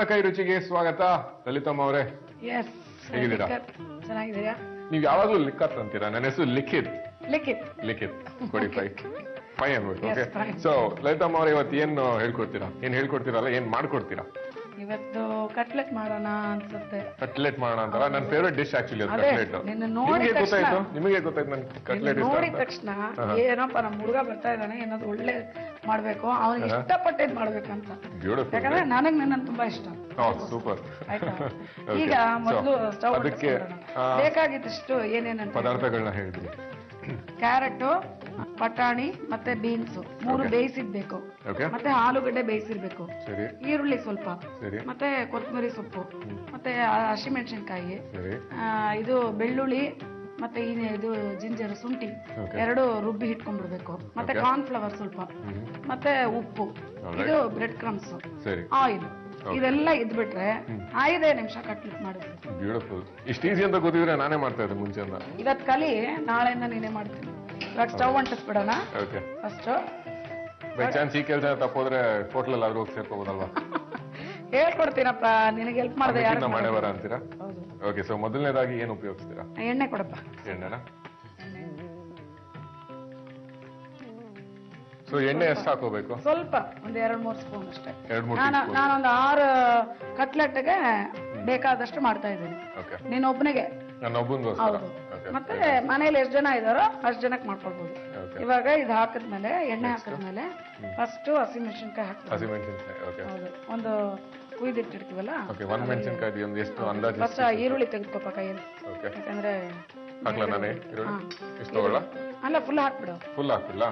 ಅಮ್ಮನ ಕೈ ರುಚಿಗೆ ಸ್ವಾಗತ. ಲಲಿತಮ್ಮ ಅವರೇ ಹೇಗಿದ್ದೀರಾ? ಚೆನ್ನಾಗಿದ್ದೀರಾ? ನೀವು ಯಾವಾಗ್ಲೂ ಲಿಖತ್ ಅಂತೀರಾ. ನನ್ನ ಹೆಸರು ಲಿಖಿತ್. ಲಿಖಿತ್ ಕೊಡಿ ಫೈ ಅನ್ಬಿಟ್ಟು. ಓಕೆ, ಸೊ ಲಲಿತಮ್ಮ ಅವ್ರೆ ಇವತ್ತು ಏನ್ ಹೇಳ್ಕೊಡ್ತೀರಲ್ಲ, ಏನ್ ಮಾಡ್ಕೊಡ್ತೀರಾ? ಇವತ್ತು ಕಟ್ಲೆಟ್ ಮಾಡೋಣ ಅನ್ಸುತ್ತೆ. ಕಟ್ಲೆಟ್ ಮಾಡೋಣ ಅಂತಲ್ಲ, ನನ್ನ ಫೇವರೇಟ್ ಡಿಶ್ ಆಕ್ಚುಲಿ ಅದು ಕಟ್ಲೆಟ್. ನಿಮಗೆ ಗೊತ್ತಾಯ್ತು ನನ್ ಕಟ್ಲೆಟ್ ನೋಡಿದ ತಕ್ಷಣ ಏನಪ್ಪ ನಮ್ಮ ಹುಡುಗ ಬರ್ತಾ ಇದ್ದಾನೆ, ಏನಾದ್ರು ಒಳ್ಳೆ ಮಾಡ್ಬೇಕು, ಅವನಿಗೆ ಇಷ್ಟಪಟ್ಟಿದ್ ಮಾಡ್ಬೇಕಂತ. ಯಾಕಂದ್ರೆ ನನಗ್ ನನ್ನ ತುಂಬಾ ಇಷ್ಟ. ಸೂಪರ್. ಆಯ್ತಾ? ಈಗ ಮೊದಲು ಸ್ಟವ್ ಅದಕ್ಕೆ ಬೇಕಾಗಿದ್ದಷ್ಟು ಏನೇನಂತ ಪದಾರ್ಥಗಳನ್ನ ಹೇಳಿದ್ರಿ. ಕ್ಯಾರೆಟ್, ಬಟಾಣಿ ಮತ್ತೆ ಬೀನ್ಸ್ 3 ಬೇಯಿಸಿರ್ಬೇಕು. ಮತ್ತೆ ಆಲೂಗಡ್ಡೆ ಬೇಯಿಸಿರ್ಬೇಕು. ಈರುಳ್ಳಿ ಸ್ವಲ್ಪ, ಮತ್ತೆ ಕೊತ್ತಂಬರಿ ಸೊಪ್ಪು, ಮತ್ತೆ ಹಸಿಮೆಣಸಿನ್ಕಾಯಿ, ಇದು ಬೆಳ್ಳುಳ್ಳಿ, ಮತ್ತೆ ಇದು ಜಿಂಜರ್ ಶುಂಠಿ 2 ರುಬ್ಬಿ ಇಟ್ಕೊಂಡ್ಬಿಡ್ಬೇಕು. ಮತ್ತೆ ಕಾರ್ನ್ ಫ್ಲವರ್ ಸ್ವಲ್ಪ, ಮತ್ತೆ ಉಪ್ಪು, ಇದು ಬ್ರೆಡ್ ಕ್ರಮ್ಸ್, ಆಯಿಲ್, ಇದೆಲ್ಲ ಇದ್ಬಿಟ್ರೆ 5 ನಿಮಿಷ ಕಟ್ಲೆಟ್ ಮಾಡಿದ್ವಿ. ಬ್ಯೂಟಿಫುಲ್. ಇಷ್ಟು ಈಸಿ ಅಂತ ಗೊತ್ತಿದ್ರೆ ನಾನೇ ಮಾಡ್ತಾ ಇದ್ದೆ ಮುಂಚೆಯಿಂದ. ಇವತ್ತು ಕಲಿ, ನಾಳೆಯಿಂದ ನೀನೇ ಮಾಡ್ತೀನಿ. ಇವಾಗ ಸ್ಟವ್ ಅಂಟಿಸ್ಬಿಡೋಣ ಫಸ್ಟ್. ಬೈ ಚಾನ್ಸ್ ಈ ಕೆಲಸ ತಪ್ಪೋದ್ರೆ ಹೋಟ್ಲಲ್ಲಿ ಆದ್ರೂ ಹೋಗಿ ಸೇರ್ಕೋಬೋದಲ್ವಾ? ಹೇಳ್ಕೊಡ್ತೀನಪ್ಪ, ನಿನಗೆ ಹೆಲ್ಪ್ ಮಾಡಿದೆ ಯಾರು ಮಾಡೇ ಬರ ಅಂತೀರಾ? ಓಕೆ, ಸೊ ಮೊದಲನೇದಾಗಿ ಏನು ಉಪಯೋಗಿಸ್ತೀರಾ? ಎಣ್ಣೆ ಕೊಡಪ್ಪ. ಎಣ್ಣೆನಾ? ಸೊ ಎಣ್ಣೆ ಎಷ್ಟು ಹಾಕೋಬೇಕು? ಸ್ವಲ್ಪ ಒಂದು 2-3 ಸ್ಪೂನ್ ಅಷ್ಟೇ. 2-3 ನಾನೊಂದು 6 ಕಟ್ಲೆಟ್ಗೆ ಬೇಕಾದಷ್ಟು ಮಾಡ್ತಾ ಇದ್ದೀನಿ. ನೀನ್ ಒಬ್ಬನಿಗೆ. ಹೌದು. ಮತ್ತೆ ಮನೇಲಿ ಎಷ್ಟು ಜನ ಇದಾರೋ ಅಷ್ಟು ಜನಕ್ಕೆ ಮಾಡ್ಕೊಳ್ಬಹುದು. ಇವಾಗ ಇದು ಹಾಕಿದ್ಮೇಲೆ, ಎಣ್ಣೆ ಹಾಕಿದ್ಮೇಲೆ ಫಸ್ಟ್ ಹಸಿಮೆಣಸಿನ್ಕಾಯಿ ಹಾಕ್ತೀವಿ. ಹೌದು, ಒಂದು ಕುಯ್ದಿಟ್ಟಿರ್ತೀವಲ್ಲ, ಫಸ್ಟ್ ಈರುಳ್ಳಿ ತೆಗೆದುಕೋಪ ಕೈಯಲ್ಲಿ. ಯಾಕಂದ್ರೆ ಅಲ್ಲ, ಫುಲ್ ಹಾಕ್ಬಿಡು. ಫುಲ್ ಹಾಕ್ಬಿಡು.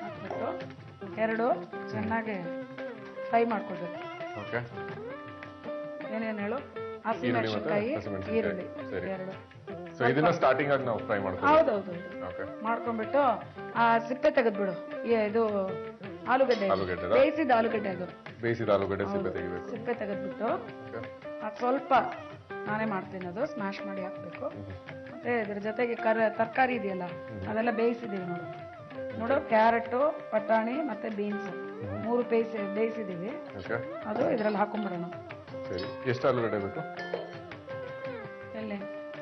ಹಾಕ್ಬಿಟ್ಟು 2 ಚೆನ್ನಾಗಿ ಫ್ರೈ ಮಾಡ್ಕೊಳ್ಬೇಕು. ಏನೇನು ಹೇಳು? ಹಸಿಮೆಣಸಿನ್ಕಾಯಿ, ಈರುಳ್ಳಿ 2. ಸ್ಟಾರ್ಟಿಂಗ್ ಆಗಿ ನಾವು ಫ್ರೈ ಮಾಡ್ತೀವಿ. ಹೌದೌದು. ಮಾಡ್ಕೊಂಡ್ಬಿಟ್ಟು ಆ ಸಿಪ್ಪೆ ತೆಗೆದ್ಬಿಡು. ಇದು ಆಲೂಗಡ್ಡೆ, ಬೇಯಿಸಿದ ಆಲೂಗಡ್ಡೆ, ಅದು ಬೇಯಿಸಿದ ಆಲೂಗಡ್ಡೆ ಸಿಪ್ಪೆ ತೆಗೆದ್ಬಿಟ್ಟು ಸ್ವಲ್ಪ ನಾನೇ ಮಾಡ್ತೀನಿ, ಅದು ಸ್ಮ್ಯಾಶ್ ಮಾಡಿ ಹಾಕ್ಬೇಕು. ಮತ್ತೆ ಇದ್ರ ಜೊತೆಗೆ ತರಕಾರಿ ಇದೆಯಲ್ಲ, ಅದೆಲ್ಲ ಬೇಯಿಸಿದೀವಿ ನೋಡು. ಕ್ಯಾರೆಟ್, ಬಟಾಣಿ ಮತ್ತೆ ಬೀನ್ಸ್ 3 ಬೇಯಿಸಿದೀವಿ. ಅದು ಇದ್ರಲ್ಲಿ ಹಾಕೊಂಡ್ಬಿಡೋಣ. ಎಷ್ಟು ಆಲೂಗಡ್ಡೆ ಬೇಕು? ಎಲ್ಲಿ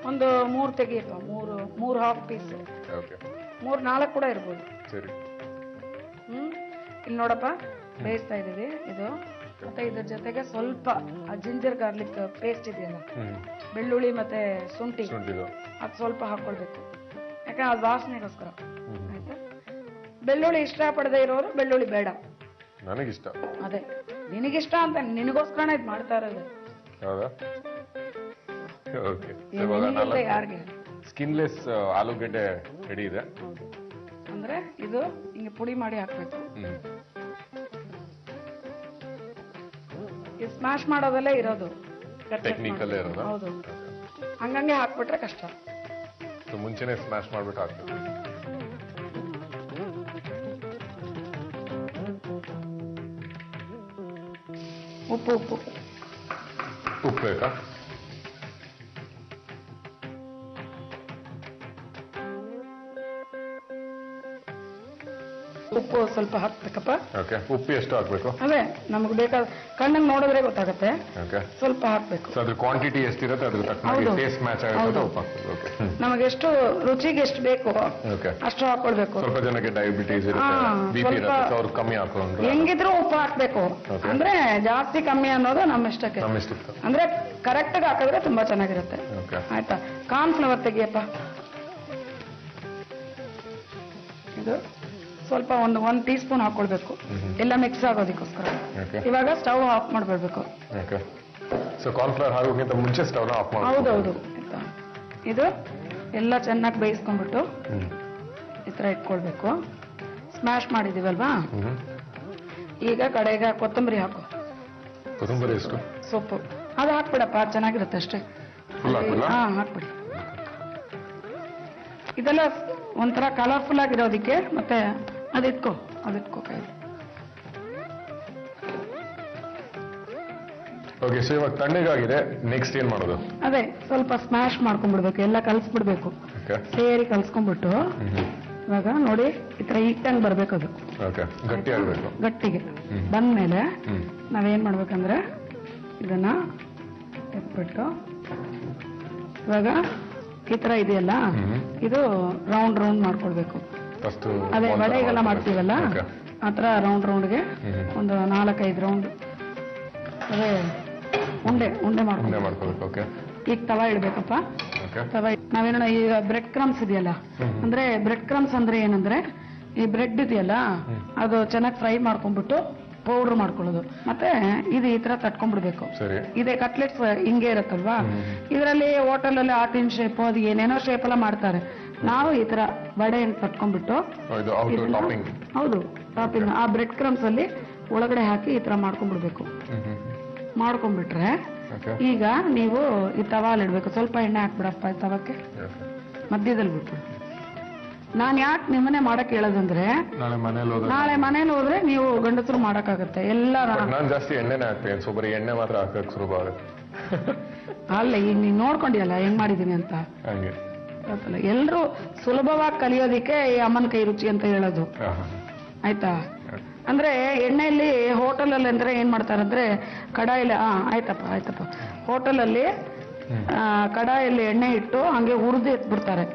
ಒಂದು 3 ತೆಗಿಯಪ್ಪ. 3 ಹಾಫ್ ಪೀಸ್. 3-4 ಕೂಡ ಇರ್ಬೋದು. ಇಲ್ಲಿ ನೋಡಪ್ಪ, ಬೇಯಿಸ್ತಾ ಇದೀವಿ ಇದು. ಮತ್ತೆ ಇದ್ರ ಜೊತೆಗೆ ಸ್ವಲ್ಪ ಜಿಂಜರ್ ಗಾರ್ಲಿಕ್ ಪೇಸ್ಟ್ ಇದೆಯಲ್ಲ, ಬೆಳ್ಳುಳ್ಳಿ ಮತ್ತೆ ಶುಂಠಿ, ಅದು ಸ್ವಲ್ಪ ಹಾಕೊಳ್ಬೇಕು. ಯಾಕಂದ್ರೆ ಅದು ವಾಸನೆಗೋಸ್ಕರ. ಆಯ್ತಾ? ಬೆಳ್ಳುಳ್ಳಿ ಇಷ್ಟ ಪಡದೆ ಇರೋರು ಬೆಳ್ಳುಳ್ಳಿ ಬೇಡ. ನನಗಿಷ್ಟ. ಅದೇ ನಿನಗಿಷ್ಟ ಅಂತ, ನಿನಗೋಸ್ಕರನೇ ಇದು ಮಾಡ್ತಾ ಇರೋದು. ಯಾರಿಗೆ ಸ್ಕಿನ್ಲೆಸ್ ಆಲೂಗಡ್ಡೆ ರೆಡಿ ಇದೆ ಅಂದ್ರೆ ಇದು ಹಿಂಗೆ ಪುಡಿ ಮಾಡಿ ಹಾಕ್ಬೇಕು. ಇದು ಸ್ಮ್ಯಾಶ್ ಮಾಡೋದಲ್ಲೇ ಇರೋದು, ಟೆಕ್ನಿಕಲ್ಲೇ ಇರೋದು. ಹೌದು, ಹಂಗಂಗೆ ಹಾಕ್ಬಿಟ್ರೆ ಕಷ್ಟ. ಮುಂಚೆನೆ ಸ್ಮ್ಯಾಶ್ ಮಾಡ್ಬಿಟ್ಟು ಹಾಕ್ಬೇಕು. ಉಪ್ಪು ಬೇಕಾ? ಉಪ್ಪು ಸ್ವಲ್ಪ ಹಾಕ್ಬೇಕಪ್ಪ. ಉಪ್ಪು ಎಷ್ಟು ಹಾಕ್ಬೇಕು? ಅದೇ ನಮ್ಗೆ ಬೇಕಾದ, ಕಣ್ಣಿಗೆ ನೋಡಿದ್ರೆ ಗೊತ್ತಾಗುತ್ತೆ. ಸ್ವಲ್ಪ ಹಾಕ್ಬೇಕು. ಅದ್ರ ಕ್ವಾಂಟಿಟಿ ಎಷ್ಟಿರುತ್ತೆ ಅದ್ರ ತಕ್ಕನಾಗಿ ಟೇಸ್ಟ್ ಮ್ಯಾಚ್ ಆಗುತ್ತೆ ಉಪ್ಪು ಹಾಕ್ಬೇಕು. ನಮಗೆ ಎಷ್ಟು ರುಚಿಗೆ ಎಷ್ಟು ಬೇಕು ಅಷ್ಟು ಹಾಕೊಳ್ಬೇಕು. ಸ್ವಲ್ಪ ಜನಕ್ಕೆ ಡಯಾಬಿಟೀಸ್ ಇರುತ್ತೆ, ಬಿಪಿ ಇರುತ್ತೆ, ಅವ್ರು ಕಮ್ಮಿ ಹಾಕೊಂಡು ಹೆಂಗಿದ್ರು ಉಪ್ಪು ಹಾಕ್ಬೇಕು. ಅಂದ್ರೆ ಜಾಸ್ತಿ ಕಮ್ಮಿ ಅನ್ನೋದು ನಮ್ಮ ಇಷ್ಟಕ್ಕೆ. ಅಂದ್ರೆ ಕರೆಕ್ಟ್ ಆಗಿ ಹಾಕಿದ್ರೆ ತುಂಬಾ ಚೆನ್ನಾಗಿರುತ್ತೆ. ಆಯ್ತಾ? ಕಾರ್ನ್ ಫ್ಲವರ್ ತೆಗಿಯಪ್ಪ. ಇದು ಸ್ವಲ್ಪ ಒಂದು 1 ಟೀ ಸ್ಪೂನ್ ಹಾಕೊಳ್ಬೇಕು, ಎಲ್ಲ ಮಿಕ್ಸ್ ಆಗೋದಕ್ಕೋಸ್ಕರ. ಇವಾಗ ಸ್ಟವ್ ಆಫ್ ಮಾಡ್ಬಿಡ್ಬೇಕು. ಕಾರ್ನ್ ಫ್ಲವರ್ ಹಾಕೋಕ್ಕಿಂತ ಮುಂಚೆ ಸ್ಟವ್ ಆಫ್ ಮಾಡಿ. ಹೌದೌದು. ಇದು ಎಲ್ಲ ಚೆನ್ನಾಗಿ ಬೇಯಿಸ್ಕೊಂಡ್ಬಿಟ್ಟು ಈ ತರ ಇಟ್ಕೊಳ್ಬೇಕು. ಸ್ಮ್ಯಾಶ್ ಮಾಡಿದೀವಲ್ವಾ, ಈಗ ಕಡೆಗೆ ಕೊತ್ತಂಬರಿ ಹಾಕು. ಕೊತ್ತಂಬರಿ ಎಷ್ಟು? ಸೊಪ್ಪು ಅದು ಹಾಕ್ಬಿಡಪ್ಪ, ಚೆನ್ನಾಗಿರುತ್ತೆ ಅಷ್ಟೇ. ಹಾಕ್ಬಿಡಿ. ಇದೆಲ್ಲ ಒಂಥರ ಕಲರ್ಫುಲ್ ಆಗಿರೋದಿಕ್ಕೆ. ಮತ್ತೆ ಅದಿಟ್ಕೋ ಕೈ. ಓಕೆ, ಸೊ ಇವಾಗ ತಣ್ಣಗಾಗಿದೆ, ನೆಕ್ಸ್ಟ್ ಏನ್ ಮಾಡೋದು? ಅದೇ ಸ್ವಲ್ಪ ಸ್ಮ್ಯಾಶ್ ಮಾಡ್ಕೊಂಡ್ಬಿಡ್ಬೇಕು, ಎಲ್ಲ ಕಲ್ಸ್ಬಿಡ್ಬೇಕು. ಸೇರಿ ಕಲ್ಸ್ಕೊಂಡ್ಬಿಟ್ಟು ಇವಾಗ ನೋಡಿ ಈ ತರ ಇಟ್ಟಂಗ್ ಬರ್ಬೇಕದು. ಗಟ್ಟಿ ಆಗ್ಬೇಕು. ಗಟ್ಟಿಗೆ ಬಂದ್ಮೇಲೆ ನಾವೇನ್ ಮಾಡ್ಬೇಕಂದ್ರೆ ಇದನ್ನ ಎತ್ಬಿಟ್ಟು ಇವಾಗ ಈ ತರ ಇದೆಯಲ್ಲ ಇದು ರೌಂಡ್ ರೌಂಡ್ ಮಾಡ್ಕೊಳ್ಬೇಕು. ಅದೇ ವಡೆಗೆಲ್ಲ ಮಾಡ್ತೀವಲ್ಲ ಆತರ ರೌಂಡ್ ರೌಂಡ್ಗೆ ಒಂದು 4-5 ರೌಂಡ್ ಅದೇ ಉಂಡೆ ಮಾಡ್ಕೊಳ್ಬೇಕು. ಈಗ ತವಾ ಇಡ್ಬೇಕಪ್ಪ. ನಾವೇನೋ ಈಗ ಬ್ರೆಡ್ ಕ್ರಮ್ಸ್ ಇದೆಯಲ್ಲ, ಅಂದ್ರೆ ಬ್ರೆಡ್ ಕ್ರಮ್ಸ್ ಅಂದ್ರೆ ಏನಂದ್ರೆ ಈ ಬ್ರೆಡ್ ಇದೆಯಲ್ಲ ಅದು ಚೆನ್ನಾಗಿ ಫ್ರೈ ಮಾಡ್ಕೊಂಡ್ಬಿಟ್ಟು ಪೌಡರ್ ಮಾಡ್ಕೊಳ್ಳೋದು. ಮತ್ತೆ ಇದು ಈ ತರ ತಟ್ಕೊಂಡ್ಬಿಡ್ಬೇಕು. ಇದೇ ಕಟ್ಲೆಟ್ಸ್ ಹಿಂಗೆ ಇರತ್ತಲ್ವಾ, ಇದರಲ್ಲಿ ಹೋಟೆಲ್ ಅಲ್ಲಿ ಆಟಿನ್ ಶೇಪ್ ಅದು ಏನೇನೋ ಶೇಪ್ ಎಲ್ಲ ಮಾಡ್ತಾರೆ. ನಾವು ಈ ತರ ವಡೆಯನ್ನು ತಟ್ಕೊಂಡ್ಬಿಟ್ಟು ಹೌದು ಟಾಪಿಂಗ್ ಆ ಬ್ರೆಡ್ ಕ್ರಮ್ಸ್ ಅಲ್ಲಿ ಒಳಗಡೆ ಹಾಕಿ ಈ ತರ ಮಾಡ್ಕೊಂಡ್ಬಿಡ್ಬೇಕು. ಮಾಡ್ಕೊಂಡ್ಬಿಟ್ರೆ ಈಗ ನೀವು ಈ ತವಾಲ್ ಇಡ್ಬೇಕು. ಸ್ವಲ್ಪ ಎಣ್ಣೆ ಹಾಕ್ಬಿಡಪ್ಪ ಈ ತವಕ್ಕೆ ಮಧ್ಯದಲ್ಲಿ ಬಿಟ್ಟು. ನಾನ್ ಯಾಕೆ ನಿಮ್ಮನೆ ಮಾಡಕ್ ಹೇಳೋದಂದ್ರೆ ನಾಳೆ ಮನೇಲಿ ಹೋದ್ರೆ ನೀವು ಗಂಡಸರು ಮಾಡಕ್ಕಾಗತ್ತೆ ಎಲ್ಲ. ನಾನು ಜಾಸ್ತಿ ಎಣ್ಣೆನೇ ಹಾಕ್ತೇನೆ, ಸೊ ಬರೀ ಎಣ್ಣೆ ಮಾತ್ರ ಹಾಕಕ್ ಶುರು ಆಗುತ್ತೆ. ಅಲ್ಲ ಈಗ ನೀನ್ ನೋಡ್ಕೊಂಡಿಯಲ್ಲ ಹೆಂಗ್ ಮಾಡಿದೀನಿ ಅಂತ. ಎಲ್ರು ಸುಲಭವಾಗಿ ಕಲಿಯೋದಿಕ್ಕೆ ಈ ಅಮ್ಮನ ಕೈ ರುಚಿ ಅಂತ ಹೇಳೋದು ಆಯ್ತಾ. ಅಂದ್ರೆ ಎಣ್ಣೆಯಲ್ಲಿ ಹೋಟೆಲ್ ಅಲ್ಲಿ ಅಂದ್ರೆ ಏನ್ ಮಾಡ್ತಾರಂದ್ರೆ ಕಡಾಯಿಲಿ ಆಯ್ತಪ್ಪ ಹೋಟೆಲ್ ಅಲ್ಲಿ ಕಡಾಯಲ್ಲಿ ಎಣ್ಣೆ ಇಟ್ಟು ಹಂಗೆ ಹುರಿದು ಎತ್ಬಿಡ್ತಾರೆ.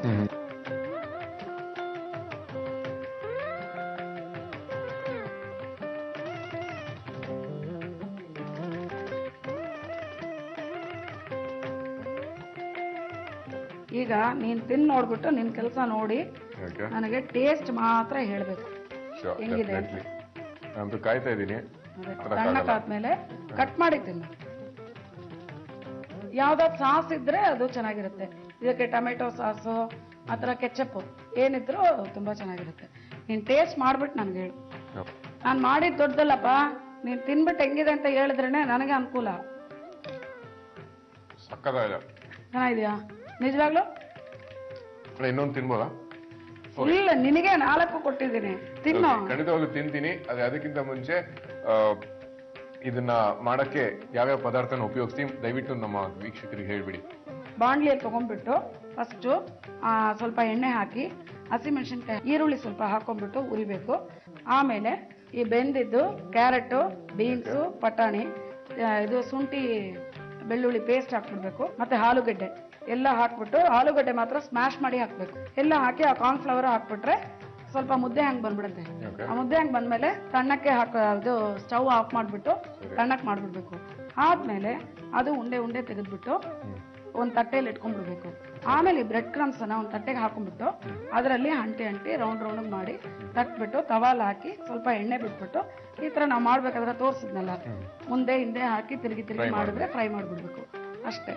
ಈಗ ನೀನ್ ತಿಂದು ನೋಡ್ಬಿಟ್ಟು ನಿನ್ ಕೆಲಸ ನೋಡಿ ನನಗೆ ಟೇಸ್ಟ್ ಮಾತ್ರ ಹೇಳ್ಬೇಕು ಹೆಂಗಿದೆ ಅಂತ. ಕಾಯ್ತಾ ಇದ್ದೀನಿ. ತಣ್ಣಕ್ಕಾದ್ಮೇಲೆ ಕಟ್ ಮಾಡಿ ತಿನ್ನು. ಯಾವ್ದಾದ್ರು ಸಾಸ್ ಇದ್ರೆ ಅದು ಚೆನ್ನಾಗಿರುತ್ತೆ. ಇದಕ್ಕೆ ಟೊಮೆಟೊ ಸಾಸು ಆತರ ಕೆಚಪ್ ಏನಿದ್ರು ತುಂಬಾ ಚೆನ್ನಾಗಿರುತ್ತೆ. ನೀನ್ ಟೇಸ್ಟ್ ಮಾಡ್ಬಿಟ್ಟು ನನ್ಗೆ ಹೇಳು. ನಾನ್ ಮಾಡಿದ್ ದೊಡ್ಡದಲ್ಲಪ್ಪ, ನೀನ್ ತಿನ್ಬಿಟ್ಟು ಹೆಂಗಿದೆ ಅಂತ ಹೇಳಿದ್ರೇನೆ ನನಗೆ ಅನುಕೂಲ. ಚೆನ್ನಾಗಿದ್ಯಾ ನಿಜವಾಗ್ಲು? ಇನ್ನೊಂದು ತಿನ್ಬೋದಾ? ಇಲ್ಲ, ನಿನಗೆ 4 ಕೊಟ್ಟಿದ್ದೀನಿ, ತಿನ್ನು. ಖಂಡಿತವಾಗ್ಲೂ ತಿಂತೀನಿ. ಅದಕ್ಕಿಂತ ಮುಂಚೆ ಇದನ್ನ ಮಾಡಕ್ಕೆ ಯಾವ್ಯಾವ ಪದಾರ್ಥನ ಉಪಯೋಗಿಸ್ತೀವಿ ದಯವಿಟ್ಟು ನಮ್ಮ ವೀಕ್ಷಕರಿಗೆ ಹೇಳ್ಬಿಡಿ. ಬಾಣ್ಲಿಯಲ್ಲಿ ತಗೊಂಡ್ಬಿಟ್ಟು ಫಸ್ಟ್ ಸ್ವಲ್ಪ ಎಣ್ಣೆ ಹಾಕಿ ಹಸಿಮೆಣಸಿನ್ಕಾಯಿ ಈರುಳ್ಳಿ ಸ್ವಲ್ಪ ಹಾಕೊಂಡ್ಬಿಟ್ಟು ಉರಿಬೇಕು. ಆಮೇಲೆ ಈ ಬೆಂದಿದ್ದು ಕ್ಯಾರೆಟ್, ಬೀನ್ಸು, ಪಟಾಣಿ, ಇದು ಶುಂಠಿ ಬೆಳ್ಳುಳ್ಳಿ ಪೇಸ್ಟ್ ಹಾಕ್ಬಿಡ್ಬೇಕು. ಮತ್ತೆ ಆಲೂಗಡ್ಡೆ ಎಲ್ಲ ಹಾಕ್ಬಿಟ್ಟು, ಆಲೂಗಡ್ಡೆ ಮಾತ್ರ ಸ್ಮ್ಯಾಶ್ ಮಾಡಿ ಹಾಕ್ಬೇಕು. ಎಲ್ಲ ಹಾಕಿ ಆ ಕಾರ್ನ್ಫ್ಲವರ್ ಹಾಕ್ಬಿಟ್ರೆ ಸ್ವಲ್ಪ ಮುದ್ದೆ ಹಂಗ್ ಬಂದ್ಬಿಡುತ್ತೆ. ಆ ಮುದ್ದೆ ಹಂಗ್ ಬಂದ್ಮೇಲೆ ತಣ್ಣಕ್ಕೆ ಇದು ಸ್ಟವ್ ಆಫ್ ಮಾಡ್ಬಿಟ್ಟು ತಣ್ಣಕ್ ಮಾಡ್ಬಿಡ್ಬೇಕು. ಆದ್ಮೇಲೆ ಅದು ಉಂಡೆ ತೆಗೆದ್ಬಿಟ್ಟು ಒಂದ್ ತಟ್ಟೆಯಲ್ಲಿ ಇಟ್ಕೊಂಡ್ಬಿಡ್ಬೇಕು. ಆಮೇಲೆ ಬ್ರೆಡ್ ಕ್ರಮ್ಸ್ ಅನ್ನ ಒಂದ್ ತಟ್ಟೆಗೆ ಹಾಕೊಂಡ್ಬಿಟ್ಟು ಅದರಲ್ಲಿ ಅಂಟಿ ರೌಂಡ್ ಮಾಡಿ ತಟ್ಬಿಟ್ಟು ತವಾಲ್ ಹಾಕಿ ಸ್ವಲ್ಪ ಎಣ್ಣೆ ಬಿಟ್ಬಿಟ್ಟು ಈ ತರ ನಾವ್ ಮಾಡ್ಬೇಕಾದ್ರೆ ತೋರ್ಸಿದ್ನಲ್ಲ ಮುಂದೆ ಹಿಂದೆ ಹಾಕಿ ತಿರುಗಿ ಮಾಡಿದ್ರೆ ಫ್ರೈ ಮಾಡ್ಬಿಡ್ಬೇಕು ಅಷ್ಟೇ.